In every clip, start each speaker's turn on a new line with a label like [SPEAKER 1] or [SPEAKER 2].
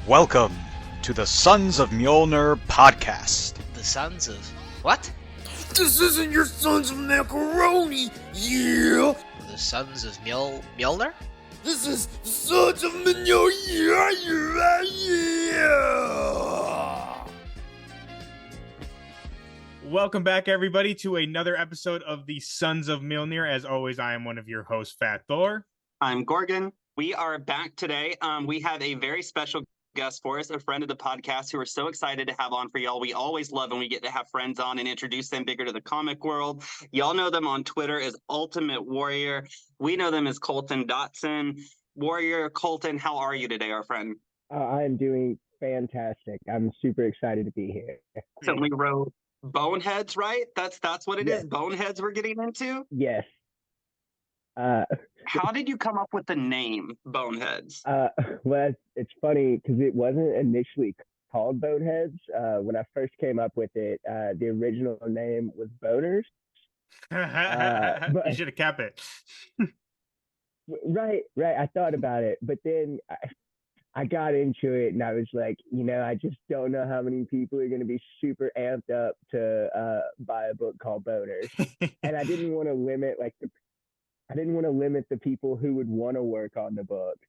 [SPEAKER 1] Welcome to the Sons of Mjolnir podcast.
[SPEAKER 2] The Sons of... what?
[SPEAKER 3] This isn't your Sons of Macaroni, yeah!
[SPEAKER 2] The Sons of Mjolnir?
[SPEAKER 3] This is Sons of Mjolnir, yeah!
[SPEAKER 4] Welcome back, everybody, to another episode of the Sons of Mjolnir. As always, I am one of your hosts, Fat Thor.
[SPEAKER 5] I'm Gorgon. We are back today. We have a very special guest for us, a friend of the podcast who we're so excited to have on for y'all. We always love when we get to have friends on and introduce them bigger to the comic world. Y'all know them on Twitter as Ultimate Warrior. We know them as Colton Dotson. Warrior, Colton, how are you today, our friend?
[SPEAKER 6] I'm doing fantastic. I'm super excited to be here.
[SPEAKER 5] So we wrote BoneHeads, right? That's what it
[SPEAKER 6] Yes.
[SPEAKER 5] is. BoneHeads we're getting into?
[SPEAKER 6] Yes.
[SPEAKER 5] How did you come up with the name BoneHeads?
[SPEAKER 6] Well, it's funny because it wasn't initially called BoneHeads. When I first came up with it, the original name was Boners.
[SPEAKER 4] You should have kept it.
[SPEAKER 6] Right. I thought about it, but then I got into it and I was like, I just don't know how many people are going to be super amped up to buy a book called Boners. And I didn't want to limit the people who would want to work on the book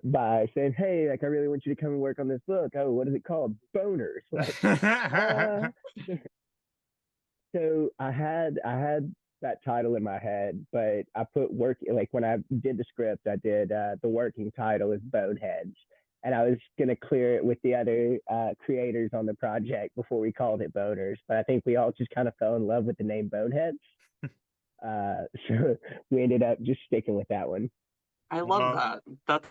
[SPEAKER 6] by saying, hey, I really want you to come and work on this book. Oh, what is it called? Boners. So I had that title in my head, but I put when I did the script, I did the working title is Boneheads. And I was going to clear it with the other creators on the project before we called it Boners. But I think we all just kind of fell in love with the name Boneheads. So we ended up just sticking with that one.
[SPEAKER 5] I love that. That's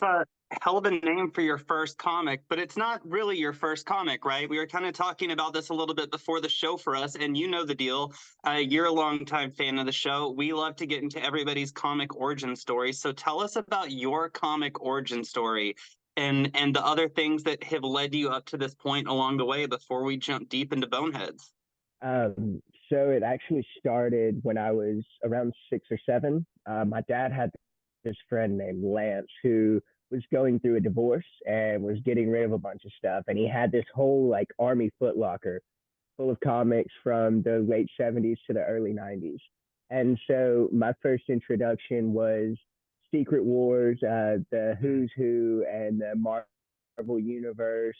[SPEAKER 5] a hell of a name for your first comic, but it's not really your first comic, right? We were kind of talking about this a little bit before the show for us, and you know the deal. You're a longtime fan of the show. We love to get into everybody's comic origin story. So tell us about your comic origin story and the other things that have led you up to this point along the way before we jump deep into Boneheads.
[SPEAKER 6] So it actually started when I was around 6 or 7. My dad had this friend named Lance who was going through a divorce and was getting rid of a bunch of stuff. And he had this whole army footlocker full of comics from the late 70s to the early 90s. And so my first introduction was Secret Wars, the Who's Who and the Marvel Universe.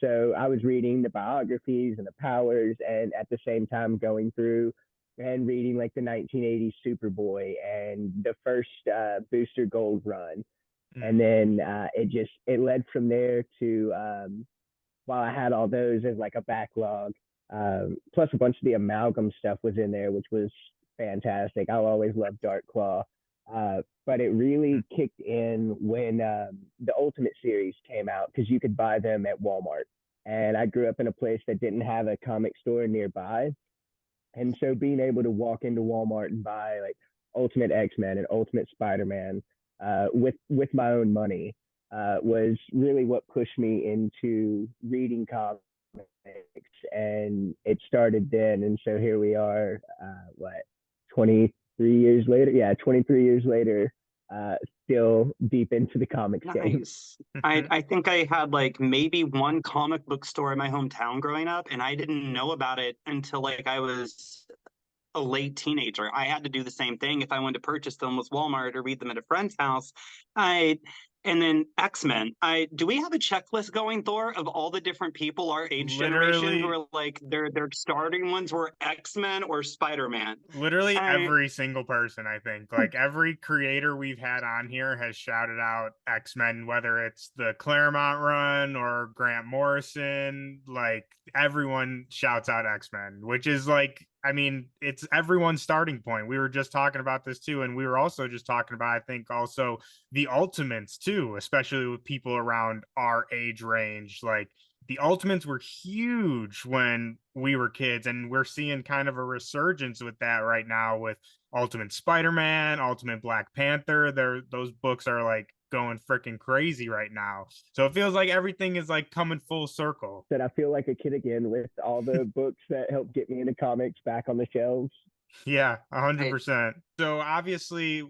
[SPEAKER 6] So I was reading the biographies and the powers, and at the same time going through and reading the 1980s Superboy and the first Booster Gold run. And then it led from there to, while I had all those as a backlog, plus a bunch of the amalgam stuff was in there, which was fantastic. I'll always love Dark Claw. But it really kicked in when the Ultimate series came out, because you could buy them at Walmart. And I grew up in a place that didn't have a comic store nearby. And so being able to walk into Walmart and buy Ultimate X-Men and Ultimate Spider-Man with my own money was really what pushed me into reading comics. And it started then. And so here we are, 23 years later? Yeah, 23 years later, still deep into the comics game.
[SPEAKER 5] I think I had maybe one comic book store in my hometown growing up, and I didn't know about it until I was a late teenager. I had to do the same thing if I wanted to purchase them with Walmart or read them at a friend's house. And then X-Men. Do we have a checklist going, Thor, of all the different people our age generation who are their starting ones were X-Men or Spider-Man?
[SPEAKER 4] Literally every single person, I think. Every creator we've had on here has shouted out X-Men, whether it's the Claremont run or Grant Morrison. Everyone shouts out X-Men, which is it's everyone's starting point. We were just talking about this too, and we were also just talking about, I think, also the Ultimates too, especially with people around our age range. The Ultimates were huge when we were kids, and we're seeing kind of a resurgence with that right now with Ultimate Spider-Man, Ultimate Black Panther. Those books are going freaking crazy right now. So it feels like everything is coming full circle.
[SPEAKER 6] That I feel like a kid again with all the books that helped get me into comics back on the shelves.
[SPEAKER 4] Yeah,
[SPEAKER 5] I,
[SPEAKER 4] 100%. So obviously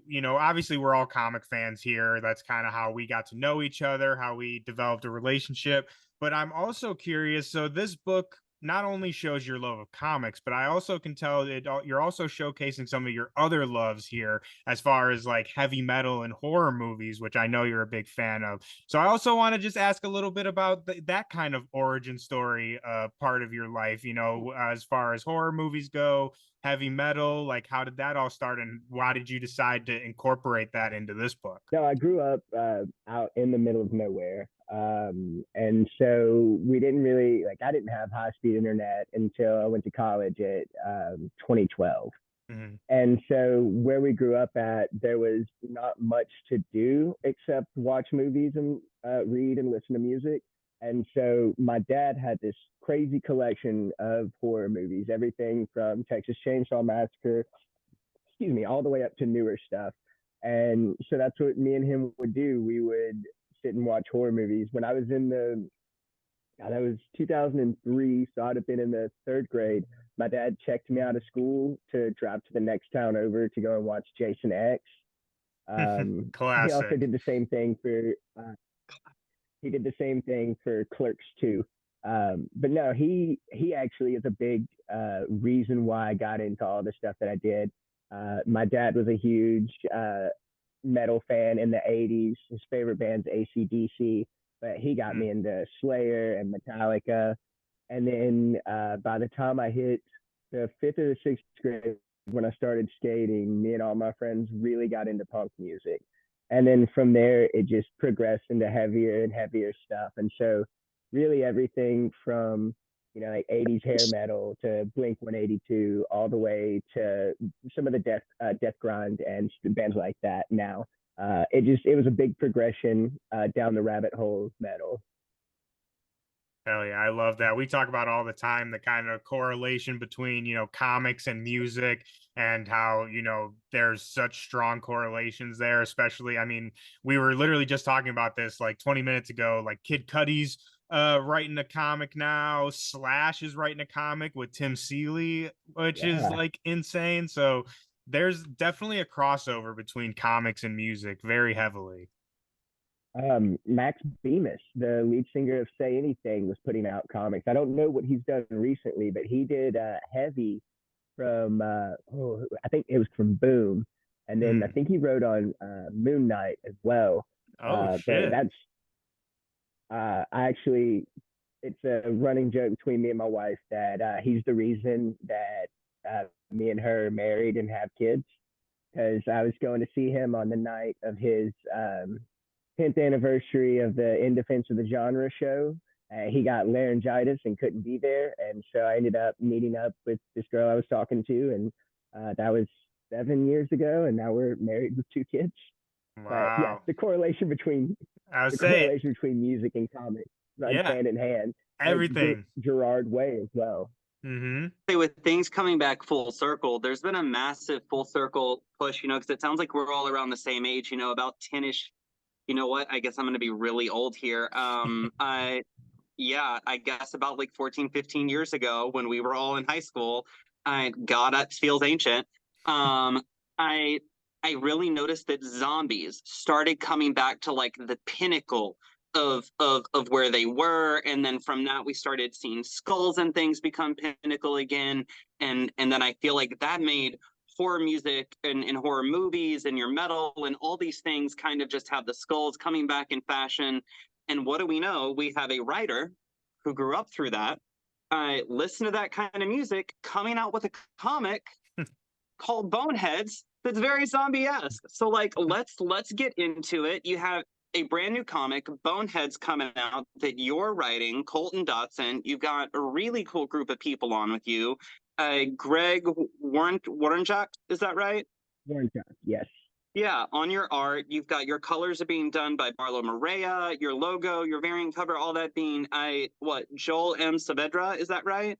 [SPEAKER 4] we're all comic fans here. That's kind of how we got to know each other, how we developed a relationship. But I'm also curious. So this book not only shows your love of comics, but I also can tell you're also showcasing some of your other loves here, as far as like heavy metal and horror movies, which I know you're a big fan of. So I also want to just ask a little bit about that kind of origin story part of your life. As far as horror movies go, heavy metal, like how did that all start, and why did you decide to incorporate that into this book?
[SPEAKER 6] No, I grew up out in the middle of nowhere. And so we didn't really like, I didn't have high speed internet until I went to college at 2012.
[SPEAKER 4] Mhm.
[SPEAKER 6] And so where we grew up at, there was not much to do except watch movies and read and listen to music. And so my dad had this crazy collection of horror movies, everything from Texas Chainsaw Massacre, excuse me, all the way up to newer stuff. And so that's what me and him would do. We would sit and watch horror movies. When I was in that was 2003, so I'd have been in the third grade. My dad checked me out of school to drive to the next town over to go and watch Jason X. He also
[SPEAKER 4] Classic.
[SPEAKER 6] did the same thing for Clerks too. But no, he actually is a big reason why I got into all the stuff that I did. My dad was a huge metal fan in the 80s. His favorite band's AC/DC, but he got me into Slayer and Metallica. And then by the time I hit the fifth or the sixth grade, when I started skating, me and all my friends really got into punk music. And then from there, it just progressed into heavier and heavier stuff. And so, really, everything from like 80s hair metal to Blink 182, all the way to some of the death grind and bands like that. Now, it was a big progression down the rabbit hole of metal.
[SPEAKER 4] Hell yeah, I love that. We talk about all the time the kind of correlation between, comics and music, and how, there's such strong correlations there, especially, I mean, we were literally just talking about this like 20 minutes ago, like Kid Cudi's writing a comic now, Slash is writing a comic with Tim Seeley, which is
[SPEAKER 6] Yeah.
[SPEAKER 4] like insane. So there's definitely a crossover between comics and music very heavily.
[SPEAKER 6] Max Bemis, the lead singer of Say Anything, was putting out comics. I don't know what he's done recently, but he did Heavy from I think it was from Boom, and then I
[SPEAKER 4] Hmm.
[SPEAKER 6] think he wrote on Moon Knight as well.
[SPEAKER 4] Oh
[SPEAKER 6] But
[SPEAKER 4] shit.
[SPEAKER 6] that's I actually, it's a running joke between me and my wife that he's the reason that me and her are married and have kids, because I was going to see him on the night of his 10th anniversary of the In Defense of the Genre show. He got laryngitis and couldn't be there. And so I ended up meeting up with this girl I was talking to. And that was 7 years ago. And now we're married with two kids. But yeah,
[SPEAKER 4] Wow. I would
[SPEAKER 6] the
[SPEAKER 4] say,
[SPEAKER 6] correlation between music and comics runs
[SPEAKER 4] yeah,
[SPEAKER 6] hand in hand. Like
[SPEAKER 4] everything.
[SPEAKER 6] Gerard Way as well.
[SPEAKER 4] Hmm.
[SPEAKER 5] with things coming back full circle, there's been a massive full circle push, because it sounds like we're all around the same age, about 10ish. You know what? I guess I'm going to be really old here. Yeah, I guess about like 14, 15 years ago when we were all in high school, God, that feels ancient. Um, I I really noticed that zombies started coming back to like the pinnacle of where they were, and then from that we started seeing skulls and things become pinnacle again, and then I feel like that made horror music and horror movies and your metal and all these things kind of just have the skulls coming back in fashion. And what do we know? We have a writer who grew up through that, listen to that kind of music, coming out with a comic called Boneheads that's very zombie-esque. So like let's get into it. You have a brand new comic, Boneheads, coming out that you're writing, Colton Dotson. You've got a really cool group of people on with you. Greg Warrenchuk, is that right?
[SPEAKER 6] Warren Jones, yes.
[SPEAKER 5] Yeah, on your art, you've got your colors are being done by Barlow Maria, your logo, your variant cover, all that being Joel M. Saavedra, is that right?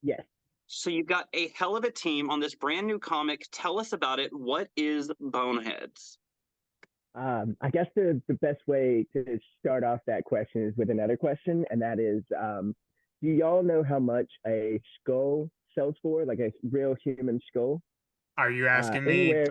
[SPEAKER 6] Yes.
[SPEAKER 5] So you've got a hell of a team on this brand new comic. Tell us about it. What is Boneheads?
[SPEAKER 6] I guess the best way to start off that question is with another question, and that is, do y'all know how much a skull sells for, like a real human skull?
[SPEAKER 4] Are you asking me?
[SPEAKER 6] Anywhere.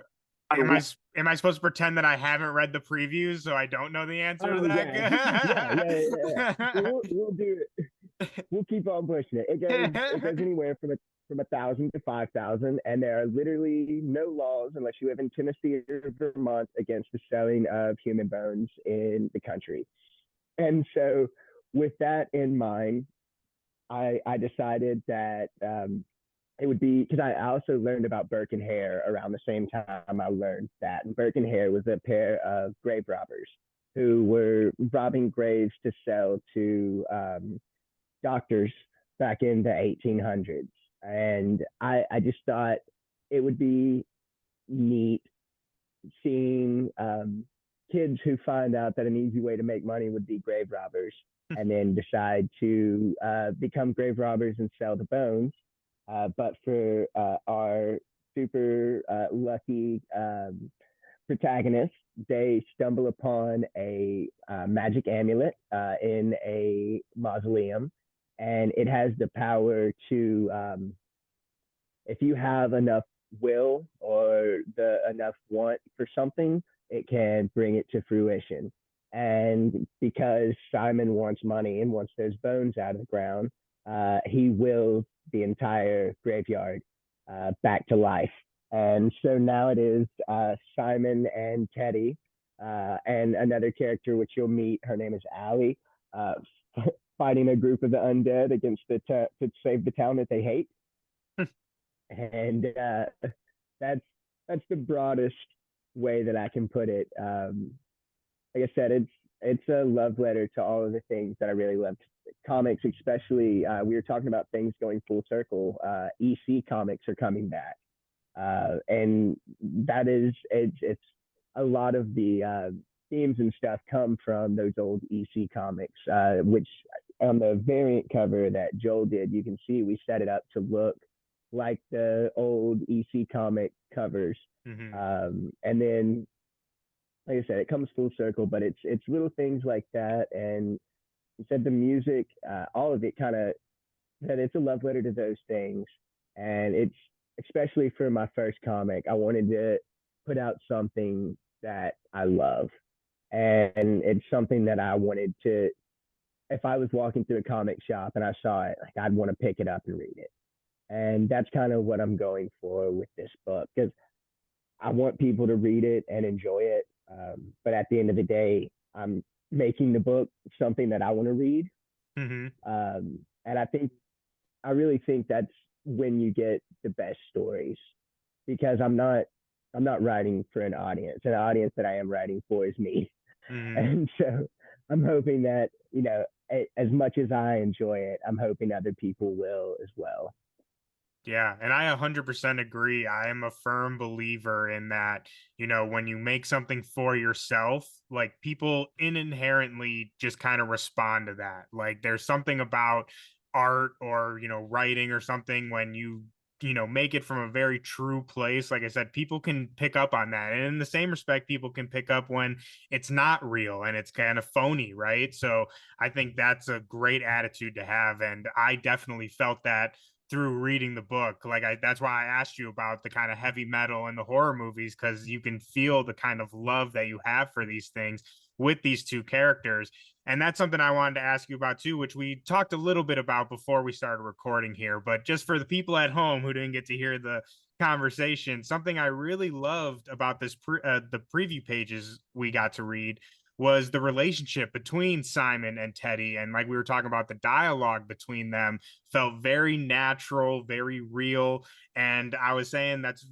[SPEAKER 4] Am I supposed to pretend that I haven't read the previews so I don't know the answer to
[SPEAKER 6] Oh
[SPEAKER 4] that?
[SPEAKER 6] yeah. We'll do it. We'll keep on pushing it. It goes anywhere from 1,000 to 5,000, and there are literally no laws unless you live in Tennessee or Vermont against the selling of human bones in the country. And so, with that in mind, I decided that it would be because I also learned about Bourke and Hare around the same time I learned that Bourke and Hare was a pair of grave robbers who were robbing graves to sell to doctors back in the 1800s. And I just thought it would be neat seeing kids who find out that an easy way to make money would be grave robbers and then decide to become grave robbers and sell the bones. But for our super lucky protagonist, they stumble upon a magic amulet in a mausoleum, and it has the power to, if you have enough will or enough want for something, it can bring it to fruition. And because Simon wants money and wants those bones out of the ground, he wills the entire graveyard back to life. And so now it is Simon and Teddy and another character which you'll meet. Her name is Allie, fighting a group of the undead against to save the town that they hate. And that's the broadest way that I can put it. Like I said, it's a love letter to all of the things that I really loved. Comics, especially, we were talking about things going full circle. EC comics are coming back, and that is it's a lot of the themes and stuff come from those old EC comics, which on the variant cover that Joel did, you can see we set it up to look like the old EC comic covers. And then, like I said, it comes full circle, but it's little things like that. And you said the music, all of it kind of, that it's a love letter to those things. And it's, especially for my first comic, I wanted to put out something that I love. And it's something that I wanted to, if I was walking through a comic shop and I saw it, like I'd want to pick it up and read it. And that's kind of what I'm going for with this book, because I want people to read it and enjoy it. But at the end of the day, I'm making the book something that I want to read. And I really think that's when you get the best stories, because I'm not writing for an audience. An audience that I am writing for is me. And so I'm hoping that, as much as I enjoy it, I'm hoping other people will as well.
[SPEAKER 4] Yeah, and I 100% agree. I am a firm believer in that, when you make something for yourself, like people inherently just kind of respond to that. Like there's something about art or, writing or something when you make it from a very true place. Like I said, people can pick up on that. And in the same respect, people can pick up when it's not real and it's kind of phony, right? So I think that's a great attitude to have. And I definitely felt that through reading the book. That's why I asked you about the kind of heavy metal and the horror movies, because you can feel the kind of love that you have for these things with these two characters. And that's something I wanted to ask you about too, which we talked a little bit about before we started recording here. But just for the people at home who didn't get to hear the conversation, something I really loved about this the preview pages we got to read was the relationship between Simon and Teddy. And like we were talking about, the dialogue between them felt very natural, very real. And I was saying that's,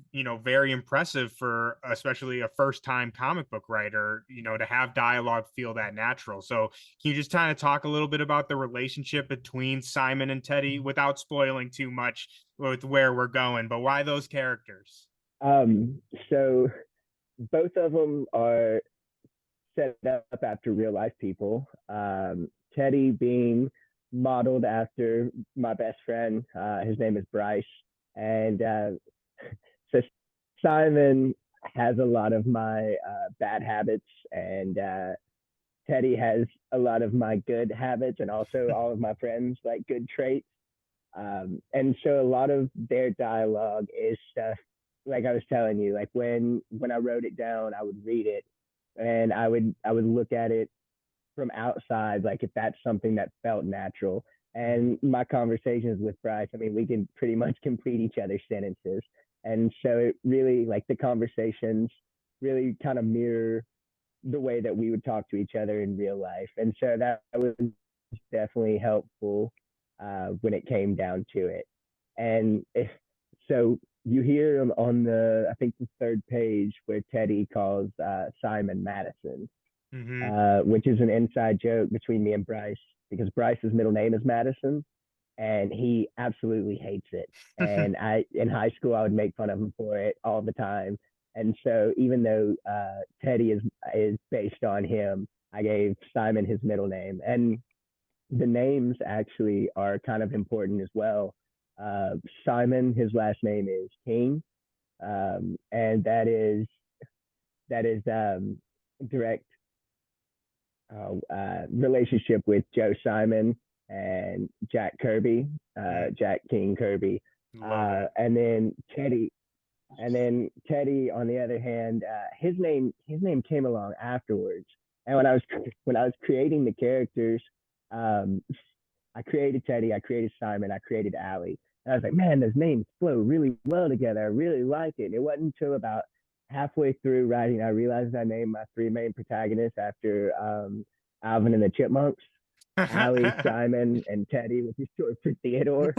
[SPEAKER 4] very impressive for especially a first time comic book writer, to have dialogue feel that natural. So can you just kind of talk a little bit about the relationship between Simon and Teddy without spoiling too much with where we're going, but why those characters?
[SPEAKER 6] So both of them are set up after real life people. Teddy being modeled after my best friend. His name is Bryce. And so Simon has a lot of my bad habits, and Teddy has a lot of my good habits, and also all of my friends like good traits. And so a lot of their dialogue is stuff like I was telling you, like when I wrote it down, I would read it, and I would look at it from outside, like if that's something that felt natural. And my conversations with Bryce, I mean, we can pretty much complete each other's sentences. And so it really, like, the conversations really kind of mirror the way that we would talk to each other in real life. And so that was definitely helpful when it came down to it. And so you hear on I think the third page where Teddy calls Simon Madison, which is an inside joke between me and Bryce because Bryce's middle name is Madison, and he absolutely hates it. And in high school, I would make fun of him for it all the time. And so even though Teddy is based on him, I gave Simon his middle name, and the names actually are kind of important as well. Simon, his last name is King, and that is direct relationship with Joe Simon and Jack Kirby, Jack King Kirby, and then Teddy. And then Teddy, on the other hand, his name came along afterwards. And when I was creating the characters, I created Teddy, I created Simon, I created Allie. And I was like, man, those names flow really well together. I really like it. And it wasn't until about halfway through writing I realized I named my three main protagonists after Alvin and the Chipmunks. Allie, Simon, and Teddy, which is short for Theodore.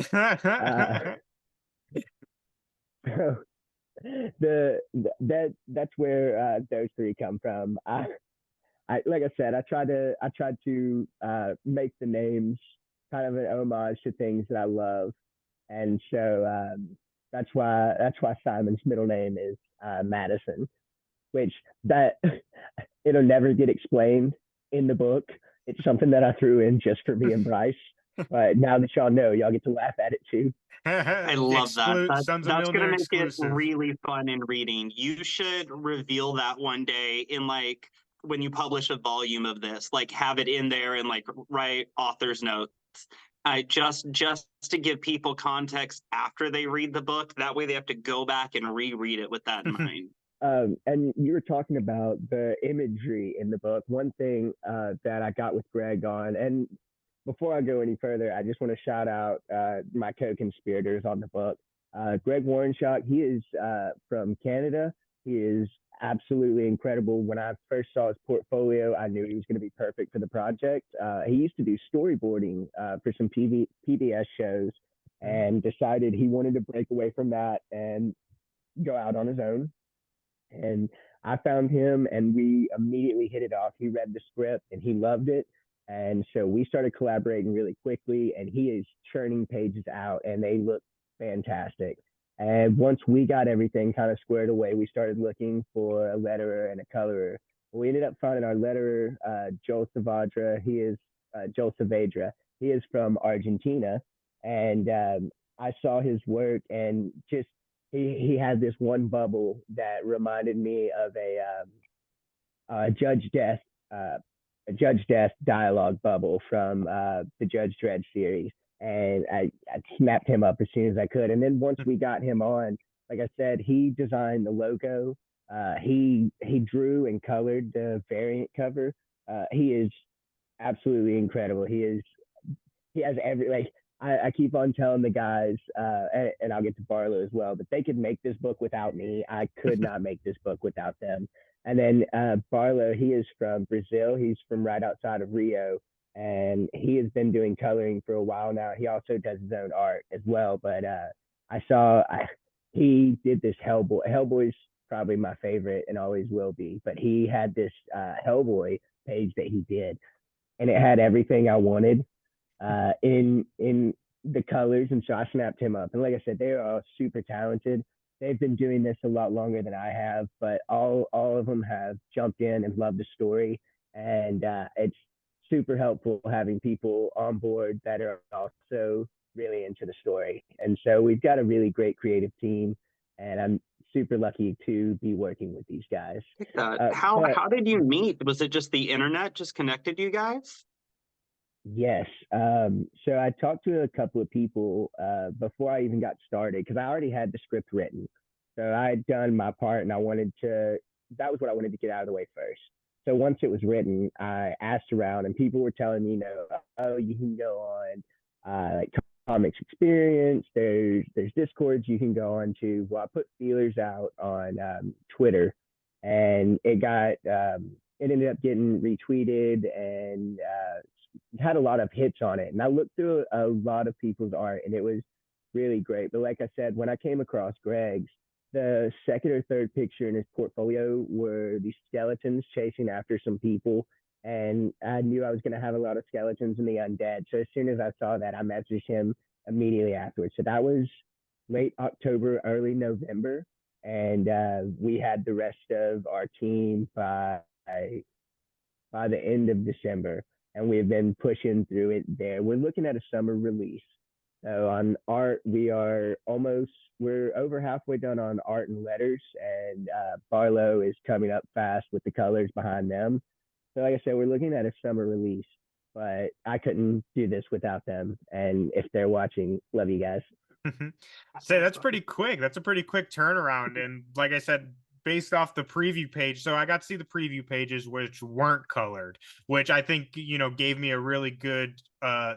[SPEAKER 6] So that's where those three come from. I like I said, I tried to make the names kind of an homage to things that I love, and so that's why Simon's middle name is Madison, which that it'll never get explained in the book. It's something that I threw in just for me and Bryce. But now that y'all know, y'all get to laugh at it too.
[SPEAKER 5] I love that. That's going to make
[SPEAKER 4] exclusive.
[SPEAKER 5] it really fun in reading. You should reveal that one day in like when you publish a volume of this, like have it in there and like write author's notes. Just to give people context after they read the book. That way they have to go back and reread it with that in mind.
[SPEAKER 6] And you were talking about the imagery in the book. One thing that I got with Greg on, and before I go any further, I just want to shout out my co-conspirators on the book. Greg Warrenshock, he is from Canada. He is absolutely incredible. When I first saw his portfolio, I knew he was going to be perfect for the project. He used to do storyboarding for some PBS shows and decided he wanted to break away from that and go out on his own. And I found him and we immediately hit it off. He read the script and he loved it. And so we started collaborating really quickly, and he is churning pages out and they look fantastic. And once we got everything kind of squared away, we started looking for a letterer and a colorer. We ended up finding our letterer, Joel Saavedra. Joel Saavedra. He is from Argentina. And I saw his work, and just he had this one bubble that reminded me of a Judge Death dialogue bubble from the Judge Dredd series. And I snapped him up as soon as I could. And then once we got him on, like I said, he designed the logo. He drew and colored the variant cover. He is absolutely incredible. He has I keep on telling the guys, and I'll get to Barlow as well, but they could make this book without me. I could not make this book without them. And then Barlow, he is from Brazil. He's from right outside of Rio, and he has been doing coloring for a while now. He also does his own art as well. But he did this Hellboy. Hellboy's probably my favorite and always will be. But he had this Hellboy page that he did, and it had everything I wanted in the colors. And so I snapped him up. And like I said, they are all super talented. They've been doing this a lot longer than I have, but all of them have jumped in and loved the story. And it's super helpful having people on board that are also really into the story. And so we've got a really great creative team, and I'm super lucky to be working with these guys.
[SPEAKER 5] How did you meet? Was it just the internet just connected you guys?
[SPEAKER 6] Yes. So I talked to a couple of people before I even got started, because I already had the script written. So I had done my part, and that was what I wanted to get out of the way first. So once it was written, I asked around, and people were telling me, oh, you can go on like comics experience. There's discords you can go on to. Well, I put feelers out on Twitter, and it ended up getting retweeted and had a lot of hits on it. And I looked through a lot of people's art, and it was really great. But like I said, when I came across Greg's, the second or third picture in his portfolio were these skeletons chasing after some people. And I knew I was going to have a lot of skeletons in the undead. So as soon as I saw that, I messaged him immediately afterwards. So that was late October, early November. And we had the rest of our team by the end of December. And we've been pushing through it there. We're looking at a summer release. So on art, we're over halfway done on art and letters, and Barlow is coming up fast with the colors behind them. So like I said, we're looking at a summer release, but I couldn't do this without them. And if they're watching, love you guys.
[SPEAKER 4] Say that's pretty quick. That's a pretty quick turnaround. And like I said, based off the preview page, so I got to see the preview pages which weren't colored, which I think gave me a really good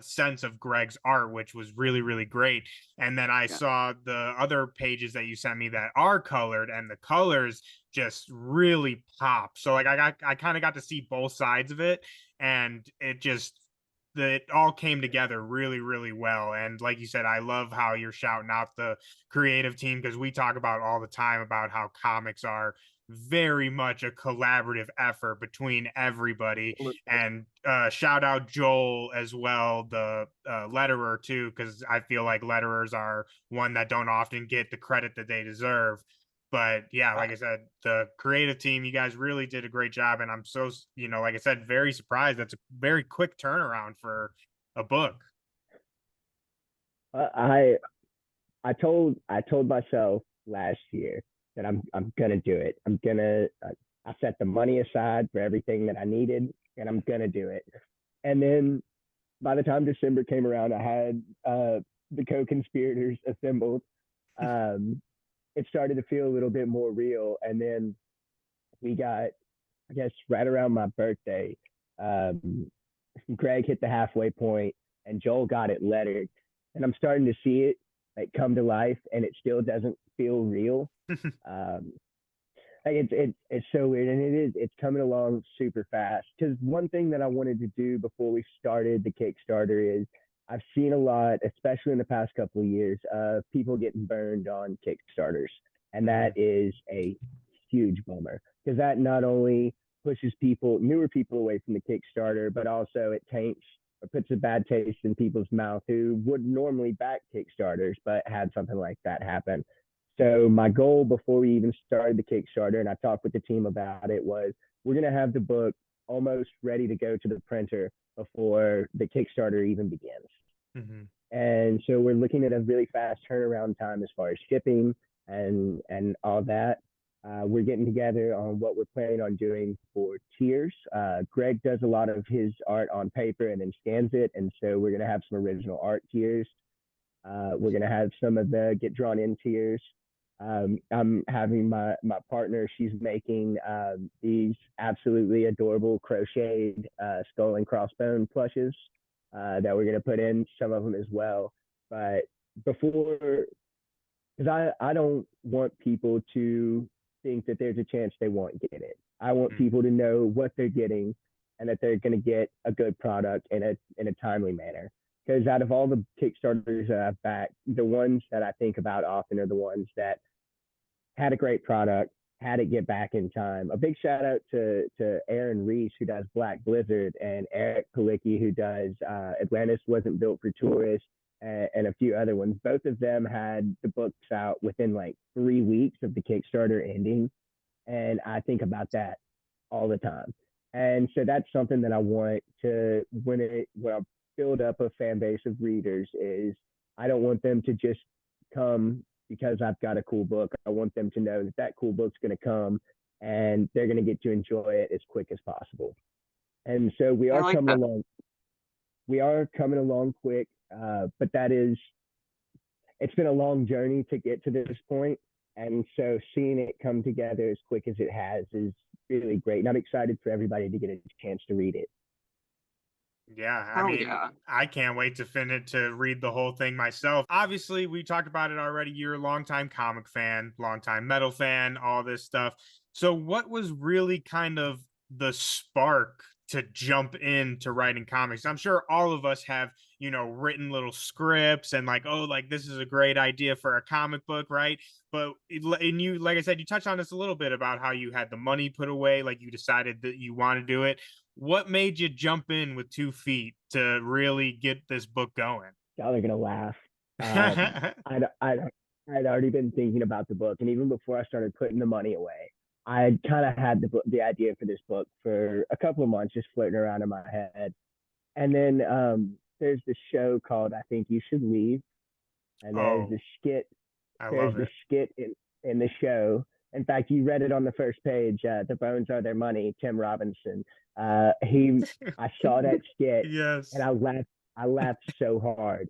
[SPEAKER 4] sense of Greg's art, which was really, really great. And then I saw the other pages that you sent me that are colored, and the colors just really pop. So like I kind of got to see both sides of it, and it all came together really, really well. And like you said, I love how you're shouting out the creative team, because we talk about all the time about how comics are very much a collaborative effort between everybody. And shout out Joel as well, the letterer too, because I feel like letterers are one that don't often get the credit that they deserve. But yeah, like I said, the creative team, you guys really did a great job. And I'm so, like I said, very surprised. That's a very quick turnaround for a book.
[SPEAKER 6] I told myself last year that I'm gonna do it. I set the money aside for everything that I needed, and I'm gonna do it. And then by the time December came around, I had the co-conspirators assembled. It started to feel a little bit more real. And then we got, I guess, right around my birthday, Greg hit the halfway point, and Joel got it lettered. And I'm starting to see it like come to life, and it still doesn't feel real. It's so weird, and it's coming along super fast. Because one thing that I wanted to do before we started the Kickstarter is I've seen a lot, especially in the past couple of years, of people getting burned on Kickstarters. And that is a huge bummer, because that not only pushes newer people away from the Kickstarter, but also it taints or puts a bad taste in people's mouth who would normally back Kickstarters, but had something like that happen. So my goal before we even started the Kickstarter, and I talked with the team about it, was we're going to have the book almost ready to go to the printer before the Kickstarter even begins. Mm-hmm. And so we're looking at a really fast turnaround time as far as shipping and all that. We're getting together on what we're planning on doing for tiers. Greg does a lot of his art on paper and then scans it. And so we're going to have some original art tiers. We're going to have some of the get drawn in tiers. I'm having my partner, she's making these absolutely adorable crocheted skull and crossbone plushes that we're going to put in some of them as well. But because I don't want people to think that there's a chance they won't get it. I want people to know what they're getting, and that they're going to get a good product in a timely manner. Because out of all the Kickstarters that I've backed, the ones that I think about often are the ones that had a great product, had it get back in time. A big shout out to Aaron Reese, who does Black Blizzard, and Eric Palicki, who does Atlantis Wasn't Built for Tourists, and a few other ones. Both of them had the books out within like 3 weeks of the Kickstarter ending. And I think about that all the time. And so that's something that I want to, when I build up a fan base of readers, is I don't want them to just come because I've got a cool book. I want them to know that cool book's going to come, and they're going to get to enjoy it as quick as possible. And so we are coming along. We are coming along quick, but it's been a long journey to get to this point. And so seeing it come together as quick as it has is really great. And I'm excited for everybody to get a chance to read it.
[SPEAKER 4] Yeah, I
[SPEAKER 5] Oh
[SPEAKER 4] mean,
[SPEAKER 5] yeah.
[SPEAKER 4] I can't wait to read the whole thing myself. Obviously, we talked about it already. You're a longtime comic fan, longtime metal fan, all this stuff. So, what was really kind of the spark to jump into writing comics? I'm sure all of us have, written little scripts and like, oh, like this is a great idea for a comic book, right? But and you, like I said, you touched on this a little bit about how you had the money put away, like you decided that you want to do it. What made you jump in with 2 feet to really get this book going?
[SPEAKER 6] Y'all are gonna laugh. I'd already been thinking about the book, and even before I started putting the money away, I kind of had the idea for this book for a couple of months, just floating around in my head. And then there's this show called I Think You Should Leave, and there's
[SPEAKER 4] Oh,
[SPEAKER 6] the skit.
[SPEAKER 4] I
[SPEAKER 6] There's
[SPEAKER 4] love
[SPEAKER 6] the
[SPEAKER 4] it.
[SPEAKER 6] skit in the show. In fact, you read it on the first page. The bones are their money. Tim Robinson. I saw that skit, and
[SPEAKER 4] Yes.
[SPEAKER 6] I laughed so hard.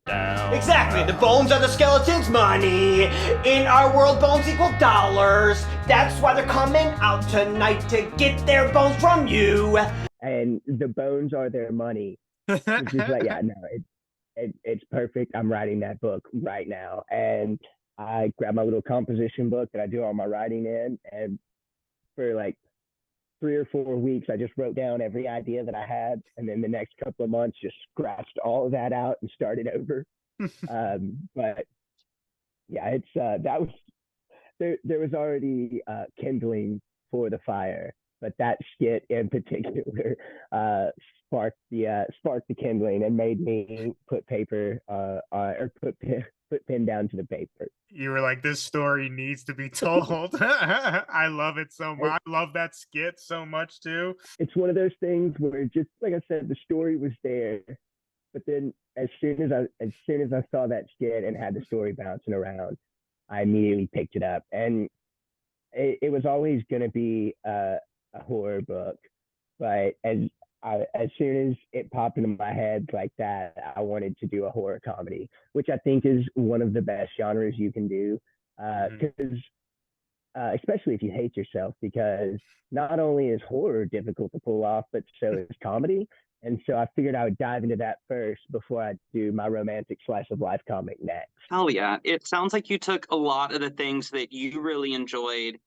[SPEAKER 3] Exactly, the bones are the skeleton's money. In our world, bones equal dollars. That's why they're coming out tonight to get their bones from you.
[SPEAKER 6] And the bones are their money. It's just like, yeah, no, it's perfect. I'm writing that book right now. And I grabbed my little composition book that I do all my writing in. And for like 3 or 4 weeks, I just wrote down every idea that I had. And then the next couple of months, just scratched all of that out and started over. But yeah, it's that was there was already kindling for the fire, but that skit in particular sparked the kindling and made me put paper or put pen down to the paper.
[SPEAKER 4] You were like, this story needs to be told. I love it so
[SPEAKER 6] It,
[SPEAKER 4] much. I love that skit so much too.
[SPEAKER 6] it's one of those things where, just like I said, the story was there, but then as soon as I saw that skit and had the story bouncing around, I immediately picked it up. And it was always going to be a horror book, but as soon as it popped into my head like that, I wanted to do a horror comedy, which I think is one of the best genres you can do.
[SPEAKER 4] Mhm.
[SPEAKER 6] Because especially if you hate yourself, because not only is horror difficult to pull off, but so is comedy. And so I figured I would dive into that first before I do my romantic slice of life comic next.
[SPEAKER 5] Hell yeah. It sounds like you took a lot of the things that you really enjoyed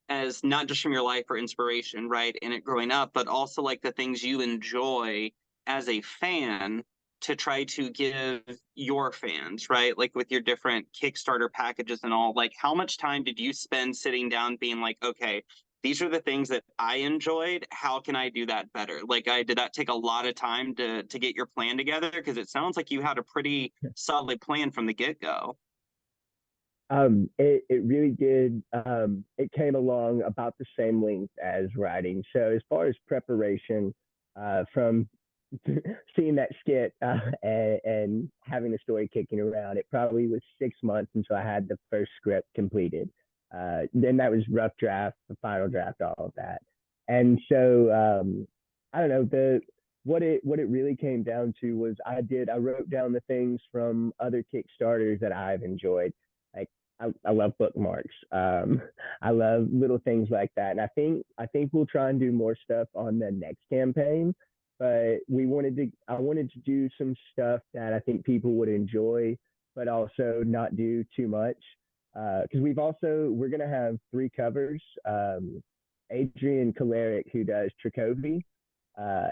[SPEAKER 5] as not just from your life or inspiration, right, in it growing up, but also like the things you enjoy as a fan to try to give your fans, right? Like with your different Kickstarter packages and all, like how much time did you spend sitting down being like, okay, these are the things that I enjoyed. How can I do that better? Like I did that take a lot of time to get your plan together? Because it sounds like you had a pretty solid plan from the get-go.
[SPEAKER 6] It really did. It came along about the same length as writing. So as far as preparation, from seeing that skit and having the story kicking around, it probably was 6 months until I had the first script completed. Then that was rough draft, the final draft, all of that. And so I don't know, the what it really came down to was I wrote down the things from other Kickstarters that I've enjoyed. Like I love bookmarks. I love little things like that. And I think we'll try and do more stuff on the next campaign. But I wanted to do some stuff that I think people would enjoy, but also not do too much. Because we're gonna have 3 covers. Adrian Kaleric, who does Trakovi,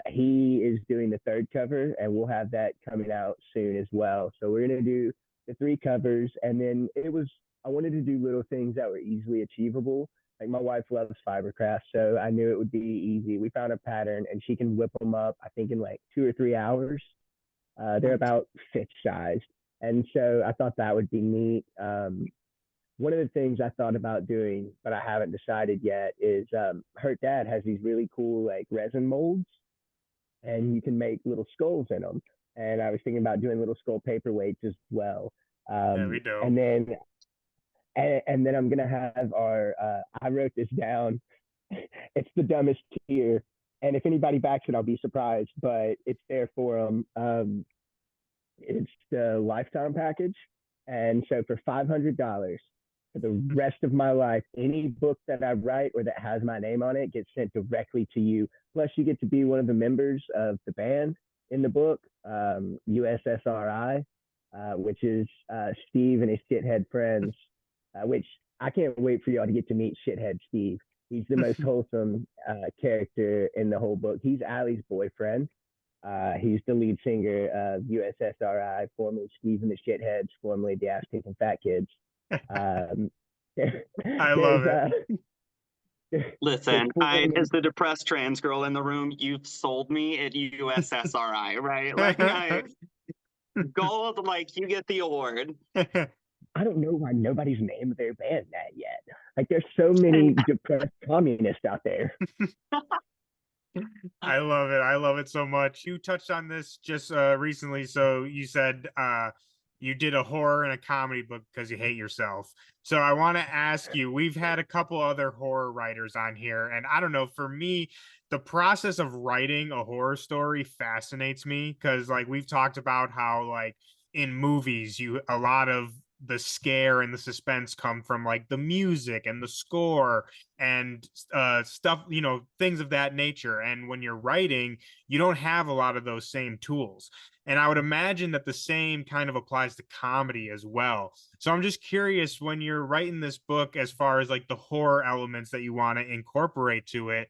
[SPEAKER 6] he is doing the third cover, and we'll have that coming out soon as well. So we're gonna do the 3 covers, and then I wanted to do little things that were easily achievable. Like my wife loves fibercraft, so I knew it would be easy. We found a pattern, and she can whip them up, I think, in like 2 or 3 hours. They're about fist sized, and so I thought that would be neat. One of the things I thought about doing, but I haven't decided yet, is her dad has these really cool like resin molds, and you can make little skulls in them. And I was thinking about doing little skull paperweights as well.
[SPEAKER 4] Very
[SPEAKER 6] And
[SPEAKER 4] dope.
[SPEAKER 6] then I'm gonna have our. I wrote this down. It's the dumbest tier, and if anybody backs it, I'll be surprised. But it's there for them. It's the lifetime package, and so for $500, for the rest of my life, any book that I write or that has my name on it gets sent directly to you. Plus, you get to be one of the members of the band in the book, USSRI, which is Steve and his shithead friends, which I can't wait for y'all to get to meet shithead Steve. He's the most wholesome character in the whole book. He's Allie's boyfriend. He's the lead singer of USSRI, formerly Steve and the Shitheads, formerly the Ass Kicking Fat Kids.
[SPEAKER 4] I love it.
[SPEAKER 5] Listen, as the depressed trans girl in the room, you've sold me at USSRI, right? Like, gold, like, you get the award.
[SPEAKER 6] I don't know why nobody's named their band that yet. Like, there's so many depressed communists out there.
[SPEAKER 4] I love it. I love it so much. You touched on this just recently. So you said you did a horror and a comedy book because you hate yourself. So I want to ask you, we've had a couple other horror writers on here, and I don't know, for me, the process of writing a horror story fascinates me because, like, we've talked about how, like, in movies, a lot of the scare and the suspense come from, like, the music and the score and stuff, things of that nature. And when you're writing, you don't have a lot of those same tools. And I would imagine that the same kind of applies to comedy as well. So I'm just curious, when you're writing this book, as far as, like, the horror elements that you want to incorporate to it,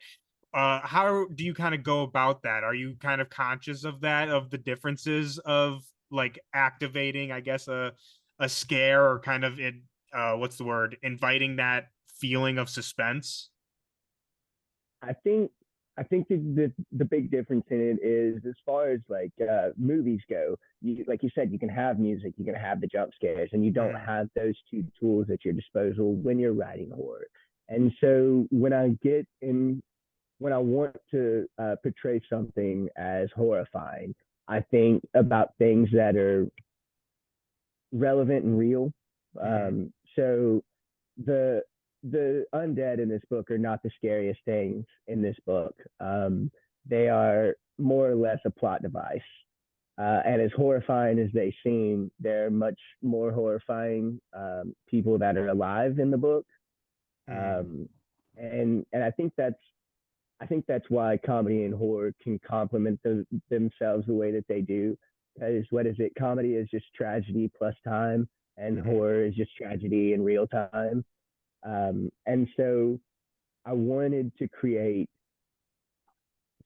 [SPEAKER 4] how do you kind of go about that? Are you kind of conscious of that, of the differences of, like, activating, I guess, a scare, or kind of what's the word, inviting that feeling of suspense?
[SPEAKER 6] I think the big difference in it is, as far as, like, movies go, like you said, you can have music, you can have the jump scares, and you don't have those two tools at your disposal when you're writing horror. And so when I want to portray something as horrifying, I think about things that are relevant and real. So the undead in this book are not the scariest things in this book. They are more or less a plot device. And as horrifying as they seem, they're much more horrifying people that are alive in the book. And I think that's why comedy and horror can complement themselves the way that they do. Because what is it? Comedy is just tragedy plus time, and horror is just tragedy in real time. And so I wanted to create,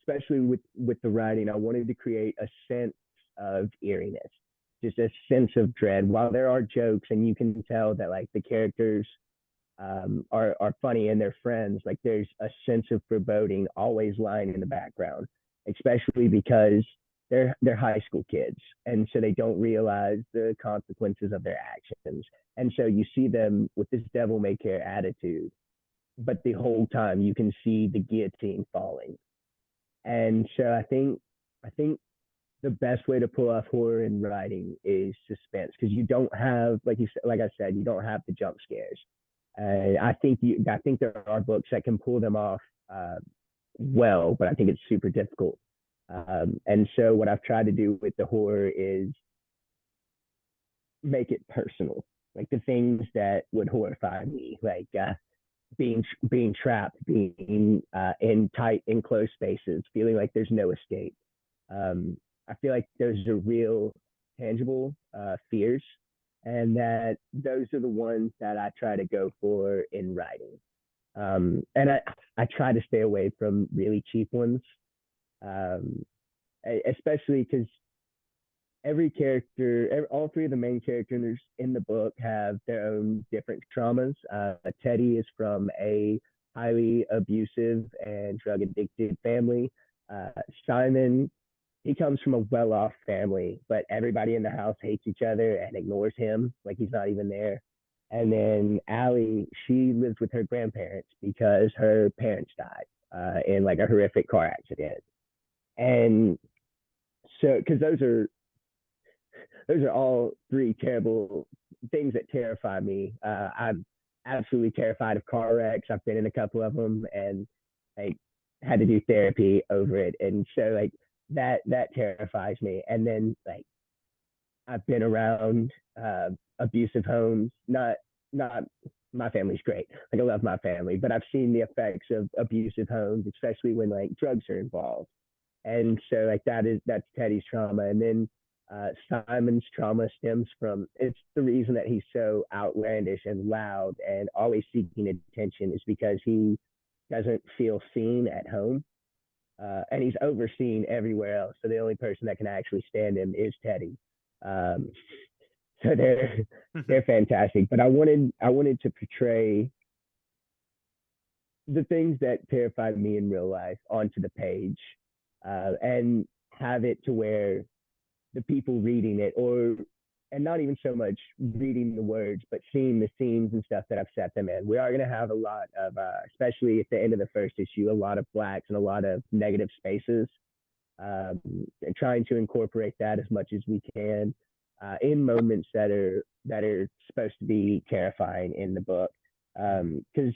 [SPEAKER 6] especially with the writing, I wanted to create a sense of eeriness, just a sense of dread. While there are jokes and you can tell that, like, the characters are funny and they're friends, like, there's a sense of foreboding always lying in the background, especially because they're high school kids, and so they don't realize the consequences of their actions. And so you see them with this devil may care attitude, but the whole time you can see the guillotine falling. And so I think the best way to pull off horror in writing is suspense, because you don't have, like I said, you don't have the jump scares. I think there are books that can pull them off well, but I think it's super difficult. And so what I've tried to do with the horror is make it personal, like the things that would horrify me, like being trapped, being in tight, enclosed spaces, feeling like there's no escape. I feel like those are real, tangible fears, and that those are the ones that I try to go for in writing. And I try to stay away from really cheap ones. Especially because all three of the main characters in the book have their own different traumas. Teddy is from a highly abusive and drug addicted family. Simon, he comes from a well-off family, but everybody in the house hates each other and ignores him like he's not even there. And then Allie, she lives with her grandparents because her parents died in, like, a horrific car accident. And so, because those are all three terrible things that terrify me. I'm absolutely terrified of car wrecks. I've been in a couple of them, and, like, had to do therapy over it. And so, like, that terrifies me. And then, like, I've been around abusive homes, not my family's great. Like I love my family, but I've seen the effects of abusive homes, especially when like drugs are involved. And so like that's Teddy's trauma. And then Simon's trauma stems from it's the reason that he's so outlandish and loud and always seeking attention is because he doesn't feel seen at home. And he's overseen everywhere else. So the only person that can actually stand him is Teddy. Um, so they're fantastic. But I wanted to portray the things that terrified me in real life onto the page, and have it to where the people reading it, or and not even so much reading the words, but seeing the scenes and stuff that I've set them in. We are going to have a lot of, especially at the end of the first issue, a lot of blacks and a lot of negative spaces, and trying to incorporate that as much as we can in moments that are supposed to be terrifying in the book. Because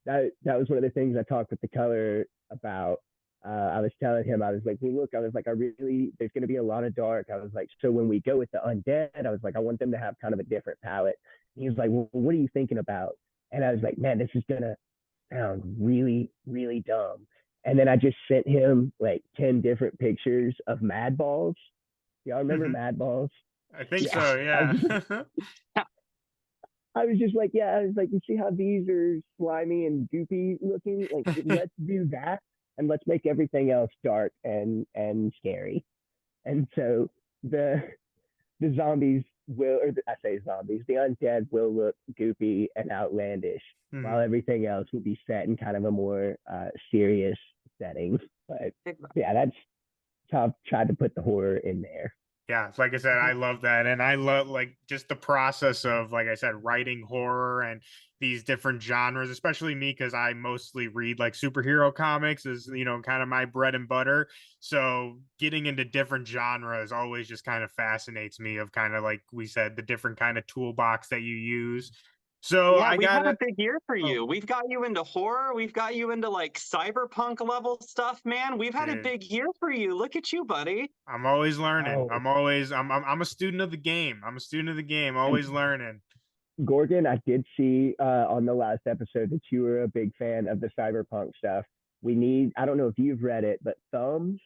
[SPEAKER 6] that was one of the things I talked with the color about. I was telling him, I was like, hey, look, I was like, there's going to be a lot of dark. I was like, so when we go with the undead, I was like, I want them to have kind of a different palette. And he was like, well, what are you thinking about? And I was like, man, this is going to sound really, really dumb. And then I just sent him like 10 different pictures of Mad Balls. Y'all remember Mad Balls?
[SPEAKER 4] I think so, yeah.
[SPEAKER 6] I was just like, yeah, I was like, you see how these are slimy and goopy looking? Like, let's do that. And let's make everything else dark and scary. And so the zombies I say zombies, the undead will look goopy and outlandish, while everything else will be set in kind of a more serious setting. But yeah, that's how I've tried to put the horror in there.
[SPEAKER 4] Yeah, like I said, I love that. And I love like just the process of, like I said, writing horror and these different genres, especially me, because I mostly read like superhero comics is, kind of my bread and butter. So getting into different genres always just kind of fascinates me, of kind of like we said, the different kind of toolbox that you use. So
[SPEAKER 5] yeah, we've had
[SPEAKER 4] a
[SPEAKER 5] a big year for you. We've got you into horror. We've got you into like cyberpunk level stuff, man. We've had a big year for you. Look at you, buddy.
[SPEAKER 4] I'm always learning.
[SPEAKER 6] Oh.
[SPEAKER 4] I'm a student of the game. I'm a student of the game, always learning.
[SPEAKER 6] Gorgon, I did see on the last episode that you were a big fan of the cyberpunk stuff. I don't know if you've read it, but Thumbs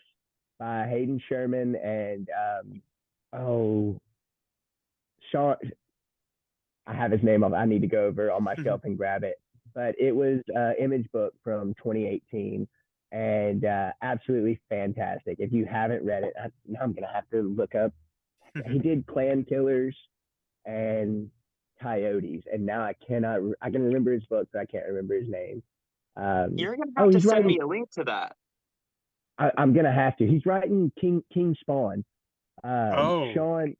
[SPEAKER 6] by Hayden Sherman and Sean, I have his name off. I need to go over on my shelf and grab it. But it was an Image book from 2018 and absolutely fantastic. If you haven't read it, I'm going to have to look up. He did Clan Killers and Coyotes, and now I can remember his book, but I can't remember his name.
[SPEAKER 5] You're going to have to send me a link to that.
[SPEAKER 6] I'm going to have to. He's writing King Spawn. Sean,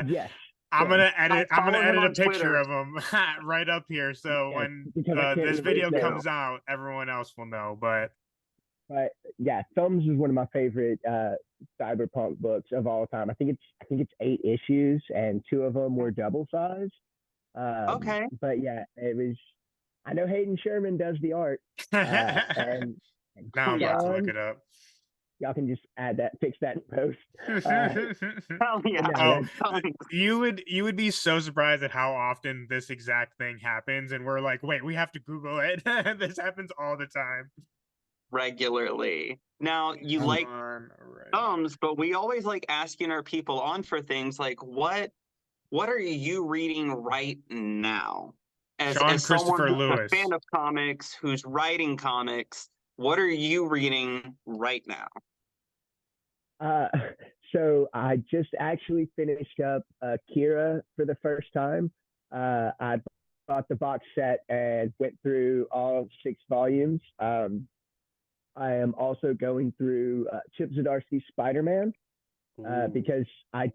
[SPEAKER 6] yes.
[SPEAKER 4] I'm gonna edit a picture
[SPEAKER 5] Twitter
[SPEAKER 4] of him right up here, so when this video comes out, everyone else will know. But
[SPEAKER 6] yeah, Thumbs is one of my favorite cyberpunk books of all time. I think it's 8 issues, and 2 of them were double size.
[SPEAKER 5] Okay.
[SPEAKER 6] But yeah, it was. I know Hayden Sherman does the art, and
[SPEAKER 4] now I'm about to look it up.
[SPEAKER 6] Y'all can just fix that in post.
[SPEAKER 5] Hell yeah.
[SPEAKER 4] You would be so surprised at how often this exact thing happens, and we're like, wait, we have to Google it. This happens all the time.
[SPEAKER 5] Regularly. Now, you like Thumbs, but we always like asking our people on for things like, what are you reading right now? As someone who's a fan of comics, who's writing comics, what are you reading right now?
[SPEAKER 6] So I just actually finished up Kira for the first time. I bought the box set and went through all 6 volumes. I am also going through Chip Zdarsky's Spider-Man because I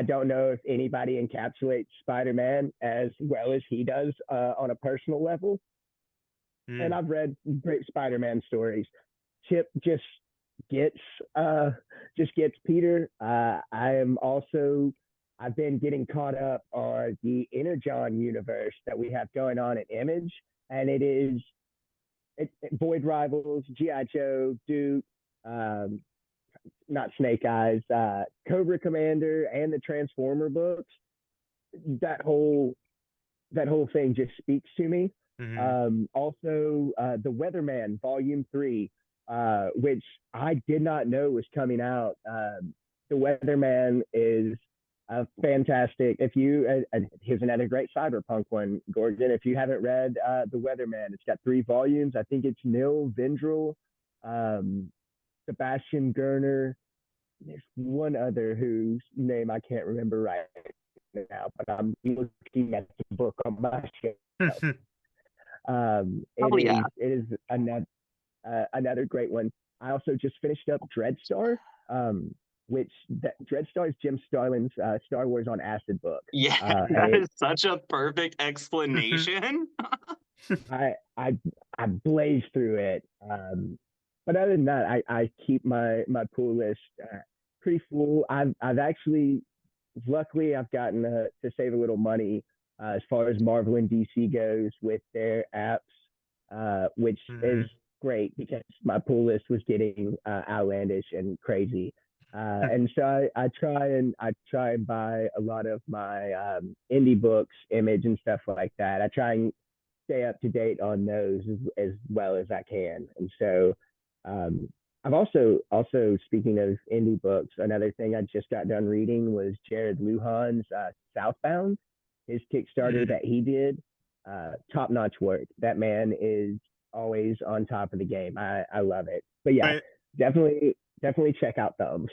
[SPEAKER 6] don't know if anybody encapsulates Spider-Man as well as he does on a personal level. And I've read great Spider-Man stories. Chip just gets Peter. I've been getting caught up on the Energon universe that we have going on at Image, and it is Void Rivals, G.I. Joe, Duke, not Snake Eyes, Cobra Commander, and the Transformer books. That whole that whole thing just speaks to me.
[SPEAKER 4] Mm-hmm.
[SPEAKER 6] Also, The Weatherman, Volume 3, which I did not know was coming out. The Weatherman is fantastic. If you, here's another great cyberpunk one, Gordon. If you haven't read The Weatherman, it's got 3 volumes. I think it's Neil Vendrell, Sebastian Gerner. There's one other whose name I can't remember right now, but I'm looking at the book on my shelf.
[SPEAKER 5] Probably, yeah.
[SPEAKER 6] It is another great one. I also just finished up Dreadstar, which Dreadstar is Jim Starlin's Star Wars on Acid book.
[SPEAKER 5] Yeah, that is such a perfect explanation.
[SPEAKER 6] I blazed through it. But other than that, I keep my pull list pretty full. I've actually, luckily, I've gotten to save a little money as far as Marvel and DC goes with their apps, which is great because my pull list was getting outlandish and crazy. And so I try and buy a lot of my indie books, Image and stuff like that. I try and stay up to date on those as well as I can. And so I've also speaking of indie books, another thing I just got done reading was Jared Luhan's Southbound, his Kickstarter that he did. Top notch work. That man is always on top of the game. I love it. But yeah, definitely check out Thumbs.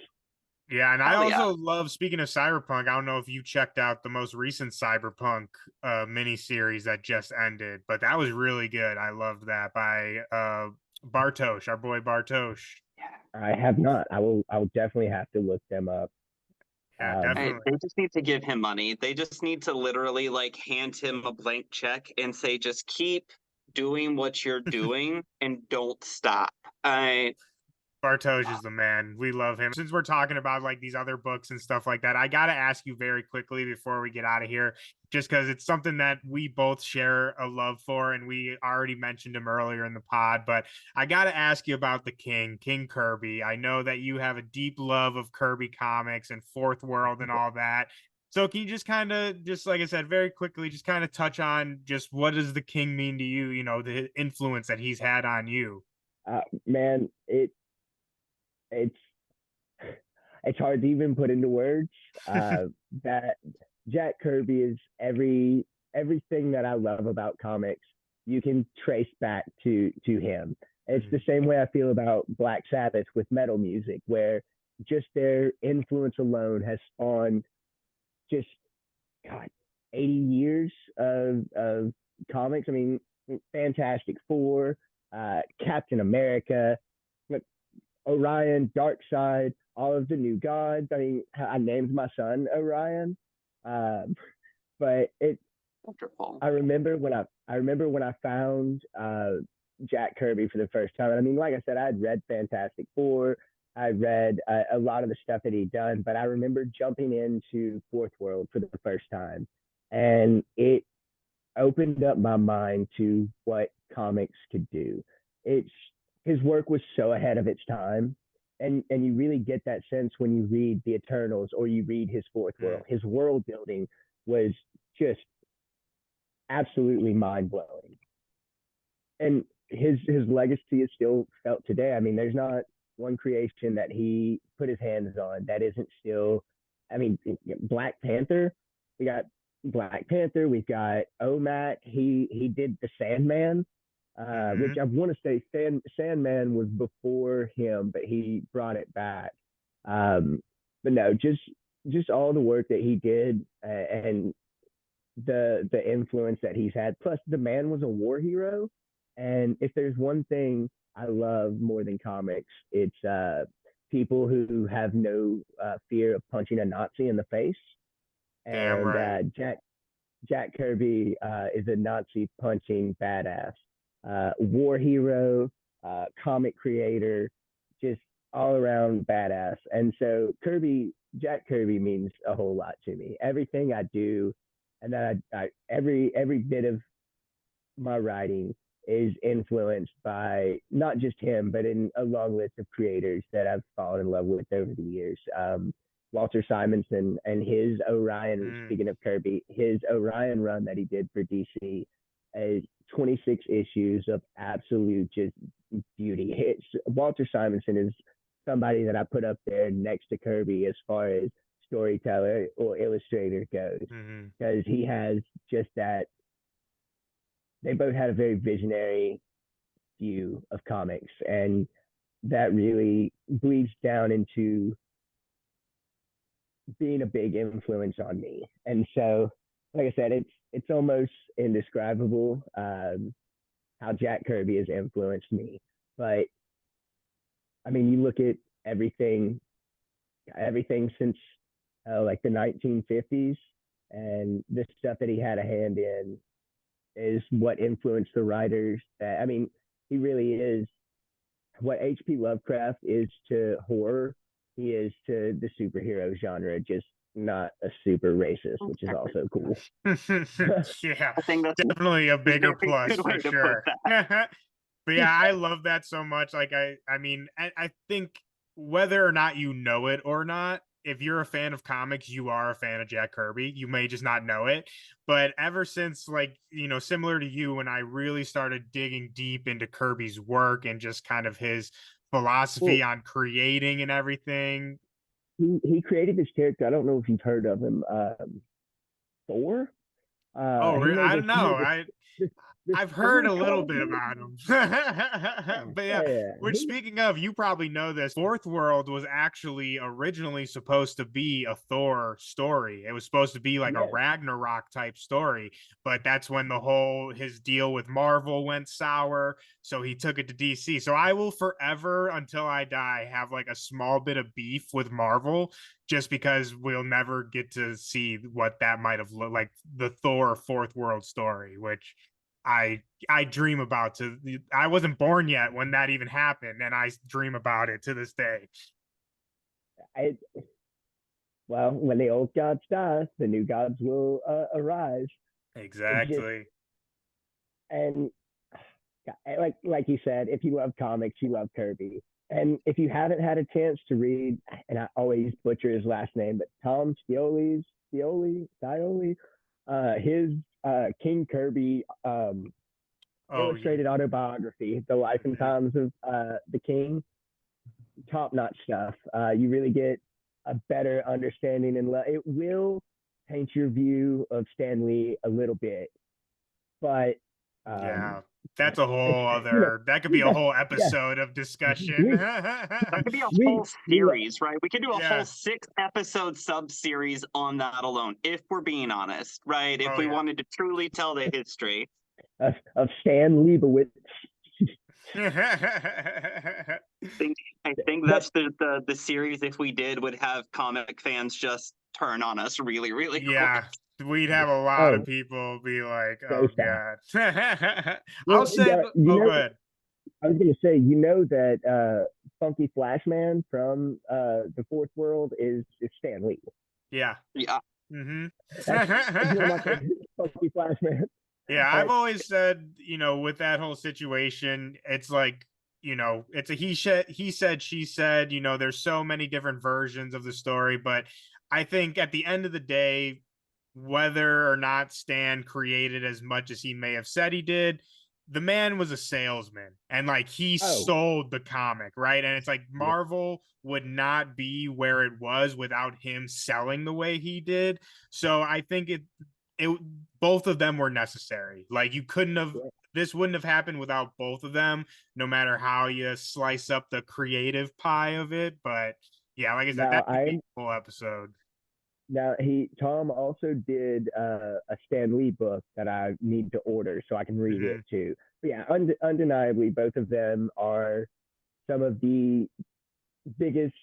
[SPEAKER 4] Yeah, and I also love, speaking of Cyberpunk, I don't know if you checked out the most recent Cyberpunk miniseries that just ended, but that was really good. I loved that by Bartosz, our boy Bartosz.
[SPEAKER 6] I have not. I will definitely have to look them up.
[SPEAKER 4] Yeah, definitely.
[SPEAKER 5] They just need to give him money. They just need to literally like hand him a blank check and say, just keep doing what you're doing and don't stop.
[SPEAKER 4] Bartosz is the man. We love him. Since we're talking about like these other books and stuff like that, I got to ask you very quickly before we get out of here, just because it's something that we both share a love for, and we already mentioned him earlier in the pod, but I got to ask you about the King Kirby. I know that you have a deep love of Kirby comics and Fourth World and all that. So can you just kind of, just like I said, very quickly, just kind of touch on just what does the King mean to you, you know, the influence that he's had on you?
[SPEAKER 6] Man, it's hard to even put into words. That Jack Kirby is everything that I love about comics. You can trace back to him. It's the same way I feel about Black Sabbath with metal music, where just their influence alone has spawned just 80 years of comics. I mean, Fantastic Four, Captain America, Orion, Darkseid, all of the new gods. I mean, I named my son Orion, but it.
[SPEAKER 5] Wonderful.
[SPEAKER 6] I remember when I found Jack Kirby for the first time. I mean, like I said, I had read Fantastic Four. I read a lot of the stuff that he'd done, but I remember jumping into Fourth World for the first time, and it opened up my mind to what comics could do. His work was so ahead of its time, and you really get that sense when you read the Eternals or you read his Fourth World. His world building was just absolutely mind blowing, and his legacy is still felt today. I mean, there's not one creation that he put his hands on that isn't still. I mean, Black Panther. We got Black Panther. We've got OMAC. He did the Sandman. Which I want to say Sandman was before him, but he brought it back. But no, just all the work that he did and the influence that he's had. Plus, the man was a war hero, and if there's one thing I love more than comics, it's people who have no fear of punching a Nazi in the face. And
[SPEAKER 4] right.
[SPEAKER 6] Jack Kirby is a Nazi punching badass. War hero, comic creator, just all around badass. And so Jack Kirby means a whole lot to me. Everything I do, and that every bit of my writing is influenced by not just him, but in a long list of creators that I've fallen in love with over the years. Walter Simonson and his Orion. Speaking of Kirby, his Orion run that he did for DC is 26 issues of absolute just beauty. Walter Simonson is somebody that I put up there next to Kirby as far as storyteller or illustrator goes, because he has just that. They both had a very visionary view of comics, and that really bleeds down into being a big influence on me. And so, like I said, it's almost indescribable how Jack Kirby has influenced me. But I mean, you look at everything since like the 1950s, and the stuff that he had a hand in is what influenced the writers. That, I mean, he really is what H.P. Lovecraft is to horror. He is to the superhero genre, just not a super racist, which is also cool.
[SPEAKER 4] Yeah,
[SPEAKER 5] I think that's
[SPEAKER 4] definitely a bigger
[SPEAKER 5] very
[SPEAKER 4] plus
[SPEAKER 5] good way
[SPEAKER 4] for
[SPEAKER 5] to
[SPEAKER 4] sure.
[SPEAKER 5] put
[SPEAKER 4] But yeah, I love that so much. Like, I mean, I think whether or not you know it or not, if you're a fan of comics, you are a fan of Jack Kirby. You may just not know it. But ever since, like, you know, similar to you, when I really started digging deep into Kirby's work and just kind of his philosophy on creating and everything.
[SPEAKER 6] He created this character. I don't know if you've heard of him, Thor.
[SPEAKER 4] I don't know.
[SPEAKER 6] This
[SPEAKER 4] I've heard a little
[SPEAKER 6] ugly
[SPEAKER 4] bit
[SPEAKER 6] color.
[SPEAKER 4] about him. But yeah, which, speaking of, you probably know this, Fourth World was actually originally supposed to be a Thor story. It was supposed to be like a Ragnarok type story, but that's when his deal with Marvel went sour, so he took it to DC. So I will forever, until I die, have like a small bit of beef with Marvel, just because we'll never get to see what that might have looked like, the Thor Fourth World story, which I dream about. I wasn't born yet when that even happened, and I dream about it to this day.
[SPEAKER 6] Well, when the old gods die, the new gods will arise.
[SPEAKER 4] Exactly.
[SPEAKER 6] And like you said, if you love comics, you love Kirby. And if you haven't had a chance to read, and I always butcher his last name, but Tom Scioli, his King Kirby illustrated autobiography, The Life and Times of the King, top-notch stuff. You really get a better understanding, and it will paint your view of Stan Lee a little bit, but
[SPEAKER 4] yeah, that's a whole other, that could be a whole episode of discussion.
[SPEAKER 5] That could be a whole series, right? We could do a whole 6-episode sub-series on that alone, if we're being honest, right? If we wanted to truly tell the history
[SPEAKER 6] of Stan Leibowitz.
[SPEAKER 5] I think that's the series, if we did, would have comic fans just turn on us really, really quick.
[SPEAKER 4] We'd have a lot of people be like, "Oh God."
[SPEAKER 6] Well,
[SPEAKER 4] I'll say, go ahead.
[SPEAKER 6] I was going to say, you know that Funky Flashman from the Fourth World is Stan Lee.
[SPEAKER 5] Yeah.
[SPEAKER 6] That's Funky Flashman.
[SPEAKER 4] Yeah, I've always said, you know, with that whole situation, it's like, you know, it's a he said, she said, you know, there's so many different versions of the story, but I think at the end of the day, whether or not Stan created as much as he may have said he did, the man was a salesman, and like he sold the comic, right? And it's like Marvel would not be where it was without him selling the way he did. So I think it both of them were necessary. Like, you couldn't have, this wouldn't have happened without both of them, no matter how you slice up the creative pie of it. But yeah, like I said, that could be a full episode.
[SPEAKER 6] Now, Tom also did a Stan Lee book that I need to order so I can read it too. But yeah, undeniably, both of them are some of the biggest,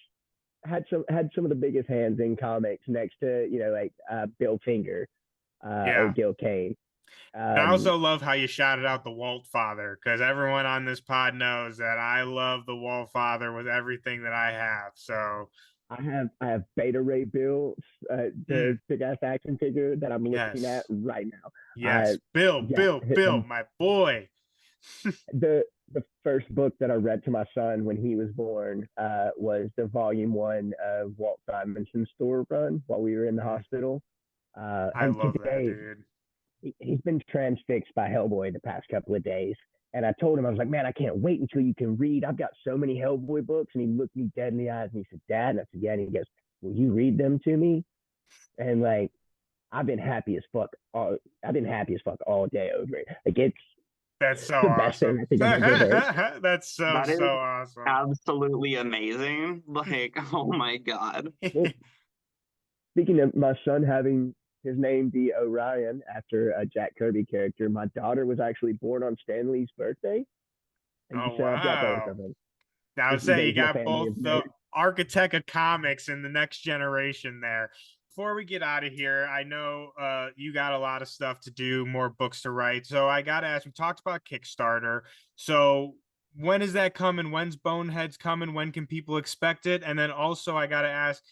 [SPEAKER 6] had some of the biggest hands in comics, next to, you know, like Bill Finger or Gil Kane.
[SPEAKER 4] I also love how you shouted out the Walt Father, because everyone on this pod knows that I love the Walt Father with everything that I have. So
[SPEAKER 6] I have Beta Ray Bill, the big ass action figure that I'm looking at right now.
[SPEAKER 4] Yes, Bill, my boy.
[SPEAKER 6] the the first book that I read to my son when he was born was the volume 1 of Walt Simonson's store run while we were in the hospital.
[SPEAKER 4] I
[SPEAKER 6] And
[SPEAKER 4] love that,
[SPEAKER 6] today
[SPEAKER 4] dude.
[SPEAKER 6] he's been transfixed by Hellboy the past couple of days. And I told him, I was like, man, I can't wait until you can read. I've got so many Hellboy books. And he looked me dead in the eyes and he said, Dad, and I said, yeah. And he goes, will you read them to me? And like, I've been happy as fuck all day over it. Like it's
[SPEAKER 4] That's so
[SPEAKER 6] the best thing
[SPEAKER 4] awesome.
[SPEAKER 6] I think I've ever heard.
[SPEAKER 4] That's so
[SPEAKER 5] That is
[SPEAKER 4] awesome.
[SPEAKER 5] absolutely amazing. Like, oh my God.
[SPEAKER 6] Well, speaking of my son having his name be Orion after a Jack Kirby character, my daughter was actually born on Stan Lee's birthday. And
[SPEAKER 4] Oh,
[SPEAKER 6] so I've got both
[SPEAKER 4] wow.
[SPEAKER 6] of them.
[SPEAKER 4] I would say you
[SPEAKER 6] My
[SPEAKER 4] got
[SPEAKER 6] family
[SPEAKER 4] both
[SPEAKER 6] is
[SPEAKER 4] the architect of comics and the next generation there. Before we get out of here, I know you got a lot of stuff to do, more books to write. So I got to ask, we talked about Kickstarter. So when is that coming? When's BoneHeads coming? When can people expect it? And then also I got to ask,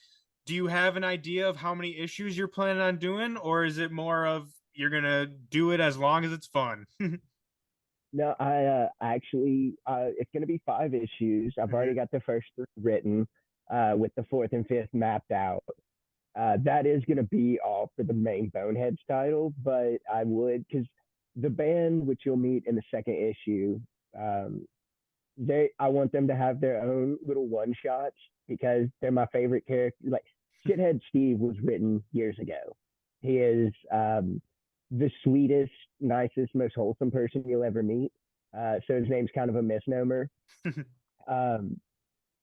[SPEAKER 4] do you have an idea of how many issues you're planning on doing? Or is it more of you're going to do it as long as it's fun?
[SPEAKER 6] No, I actually it's going to be 5 issues. I've already got the first 3 written, with the 4th and 5th mapped out. That is going to be all for the main Boneheads title, but I would, because the band, which you'll meet in the 2nd issue, I want them to have their own little one shots because they're my favorite character. Like Shithead Steve was written years ago. He is the sweetest, nicest, most wholesome person you'll ever meet. So his name's kind of a misnomer.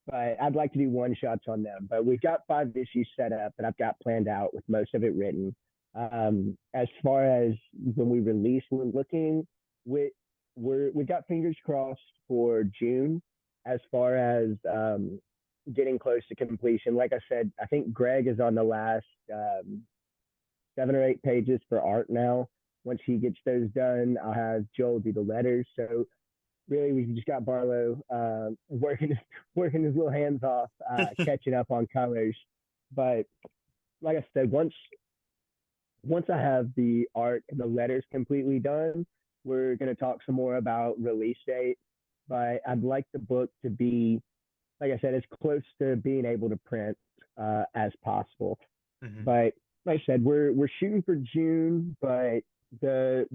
[SPEAKER 6] But I'd like to do one shots on them. But we've got 5 issues set up that I've got planned out with most of it written. As far as when we release, we're looking we've got fingers crossed for June. As far as getting close to completion, like I said, I think Greg is on the last 7 or 8 pages for art now. Once he gets those done, I'll have Joel do the letters. So really, we just got Barlow working his little hands off, catching up on colors. But like I said, once I have the art and the letters completely done, we're going to talk some more about release date. But I'd like the book to be, like I said, as close to being able to print as possible. But like I said, we're shooting for June, but the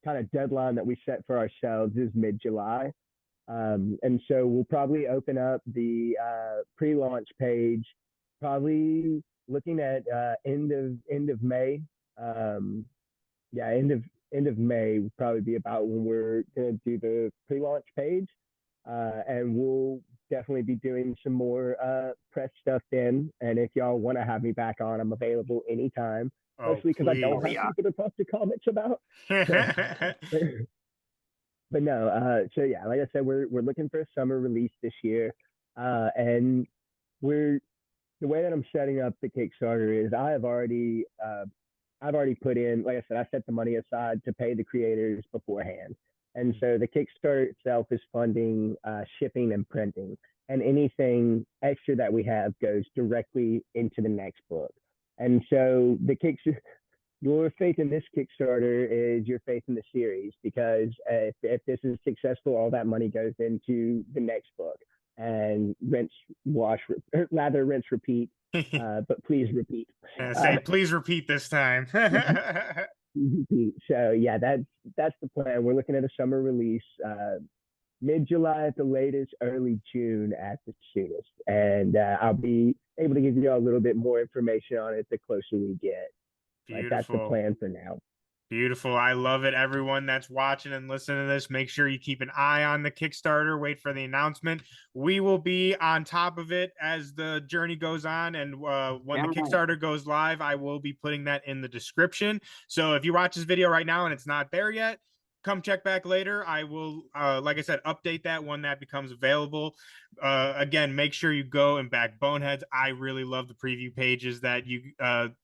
[SPEAKER 6] kind of deadline that we set for ourselves is mid-July. And so we'll probably open up the pre-launch page, probably looking at end of May. End of May would probably be about when we're going to do the pre-launch page. And we'll definitely be doing some more press stuff then. And if y'all want to have me back on, I'm available anytime. Mostly because I don't have people to talk to comics about. But no, so yeah, like I said, we're looking for a summer release this year. And the way that I'm setting up the Kickstarter is I've already put in, like I said, I set the money aside to pay the creators beforehand. And so the Kickstarter itself is funding shipping and printing. And anything extra that we have goes directly into the next book. And so your faith in this Kickstarter is your faith in the series, because if this is successful, all that money goes into the next book. And lather, rinse, repeat. But please repeat.
[SPEAKER 4] Please repeat this time.
[SPEAKER 6] So yeah, that's the plan. We're looking at a summer release, mid-July at the latest, early June at the soonest. And I'll be able to give you all a little bit more information on it the closer we get. Like that's the plan for now.
[SPEAKER 4] Beautiful. I love it. Everyone that's watching and listening to this, make sure you keep an eye on the Kickstarter. Wait for the announcement. We will be on top of it as the journey goes on. And when the Kickstarter goes live, I will be putting that in the description. So if you watch this video right now and it's not there yet, come check back later. I will, like I said, update that when that becomes available. Again, make sure you go and back BoneHeads. I really love the preview pages that you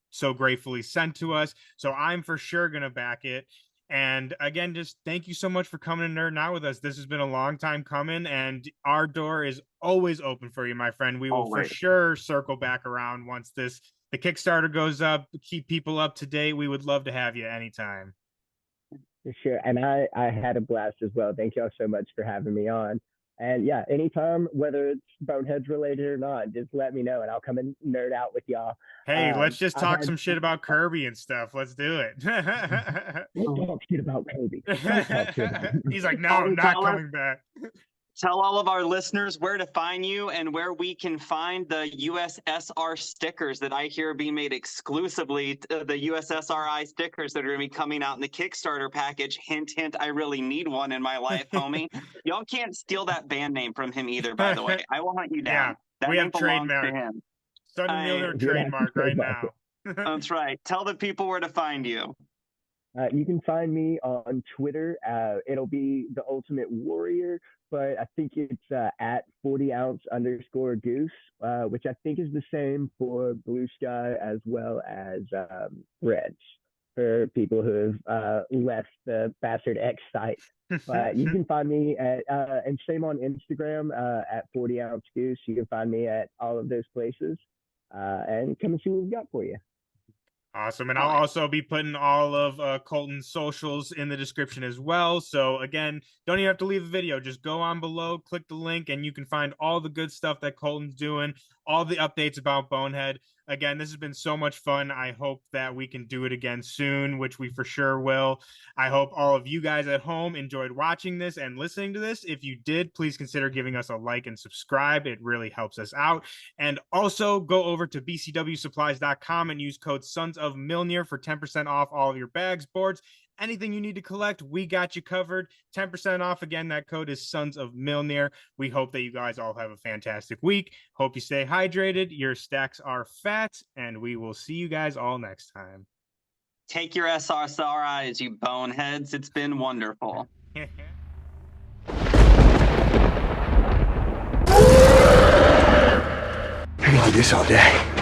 [SPEAKER 4] so gratefully sent to us. So I'm for sure going to back it. And again, just thank you so much for coming and nerding out with us. This has been a long time coming, and our door is always open for you, my friend. We will for sure circle back around once the Kickstarter goes up, keep people up to date. We would love to have you anytime.
[SPEAKER 6] For sure. And I had a blast as well. Thank y'all so much for having me on. And yeah, anytime, whether it's Boneheads related or not, just let me know and I'll come and nerd out with y'all.
[SPEAKER 4] Hey, let's just
[SPEAKER 6] I've
[SPEAKER 4] talk
[SPEAKER 6] had
[SPEAKER 4] some shit about Kirby and stuff. Let's do it.
[SPEAKER 6] don't talk shit about Kobe. Don't talk shit about
[SPEAKER 4] He's like, no, I'm not coming back.
[SPEAKER 5] Tell all of our listeners where to find you and where we can find the USSR stickers that I hear are being made exclusively, the USSRI stickers that are going to be coming out in the Kickstarter package. Hint, hint, I really need one in my life, homie. Y'all can't steal that band name from him either, by the way. I will hunt you down.
[SPEAKER 4] Yeah,
[SPEAKER 5] that
[SPEAKER 4] we
[SPEAKER 5] name
[SPEAKER 4] have
[SPEAKER 5] belongs
[SPEAKER 4] trademark.
[SPEAKER 5] to him.
[SPEAKER 4] Son of Mjolnir trademark right now.
[SPEAKER 5] That's right. Tell the people where to find you.
[SPEAKER 6] You can find me on Twitter. It'll be the Ultimate Warrior, but I think it's at 40ounce_goose, which I think is the same for Blue Sky as well as Reds for people who have left the Bastard X site. But you can find me at, and same on Instagram at 40ouncegoose. You can find me at all of those places and come and see what we've got for you.
[SPEAKER 4] Awesome. And I'll also be putting all of Colton's socials in the description as well. So again, don't even have to leave the video. Just go on below, click the link, and you can find all the good stuff that Colton's doing, all the updates about Bonehead. Again, this has been so much fun. I hope that we can do it again soon, which we for sure will. I hope all of you guys at home enjoyed watching this and listening to this. If you did, please consider giving us a like and subscribe. It really helps us out. And also go over to bcwsupplies.com and use code Sons of Mjolnir for 10% off all of your bags, boards, anything you need to collect. We got you covered. 10% off. Again, that code is Sons of Mjolnir. We hope that you guys all have a fantastic week. Hope you stay hydrated. Your stacks are fat, and we will see you guys all next time.
[SPEAKER 5] Take your SRSRIs, you boneheads. It's been wonderful.
[SPEAKER 7] I can do this all day.